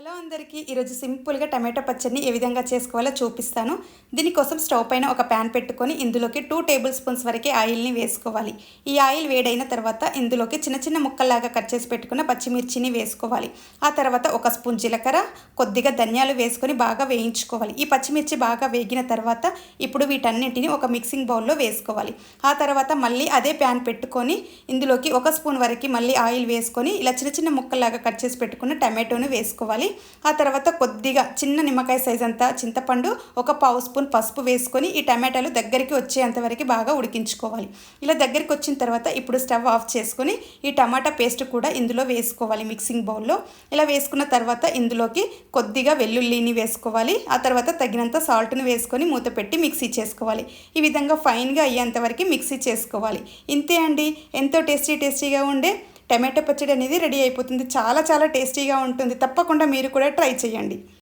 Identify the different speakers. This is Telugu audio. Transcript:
Speaker 1: హలో అందరికీ ఈరోజు సింపుల్గా టమాటో పచ్చడిని ఏ విధంగా చేసుకోవాలో చూపిస్తాను. దీనికోసం స్టవ్ పైన ఒక ప్యాన్ పెట్టుకొని ఇందులోకి 2 టేబుల్ స్పూన్స్ వరకే ఆయిల్ని వేసుకోవాలి. ఈ ఆయిల్ వేడైన తర్వాత ఇందులోకి చిన్న చిన్న ముక్కల్లాగా కట్ చేసి పెట్టుకున్న పచ్చిమిర్చిని వేసుకోవాలి. ఆ తర్వాత ఒక స్పూన్ జీలకర్ర, కొద్దిగా ధనియాలు వేసుకొని బాగా వేయించుకోవాలి. ఈ పచ్చిమిర్చి బాగా వేగిన తర్వాత ఇప్పుడు వీటన్నిటిని ఒక మిక్సింగ్ బౌల్లో వేసుకోవాలి. ఆ తర్వాత మళ్ళీ అదే ప్యాన్ పెట్టుకొని ఇందులోకి ఒక స్పూన్ వరకు మళ్ళీ ఆయిల్ వేసుకొని ఇలా చిన్న చిన్న ముక్కల్లాగా కట్ చేసి పెట్టుకున్న టమాటోను వేసుకోవాలి. ఆ తర్వాత కొద్దిగా చిన్న నిమ్మకాయ సైజ్ అంతా చింతపండు, ఒక పావు స్పూన్ పసుపు వేసుకొని ఈ టమాటాలు దగ్గరికి వచ్చేంత వరకు బాగా ఉడికించుకోవాలి. ఇలా దగ్గరికి వచ్చిన తర్వాత ఇప్పుడు స్టవ్ ఆఫ్ చేసుకొని ఈ టమాటా పేస్ట్ కూడా ఇందులో వేసుకోవాలి మిక్సింగ్ బౌల్లో. ఇలా వేసుకున్న తర్వాత ఇందులోకి కొద్దిగా వెల్లుల్లిని వేసుకోవాలి. ఆ తర్వాత తగినంత సాల్ట్ని వేసుకొని మూత పెట్టి మిక్సీ చేసుకోవాలి. ఈ విధంగా ఫైన్గా అయ్యేంత వరకు మిక్సీ చేసుకోవాలి. ఇంతే అండి, ఎంతో టేస్టీగా ఉండే టమాటో పచ్చడి అనేది రెడీ అయిపోతుంది. చాలా టేస్టీగా ఉంటుంది. తప్పకుండా మీరు కూడా ట్రై చేయండి.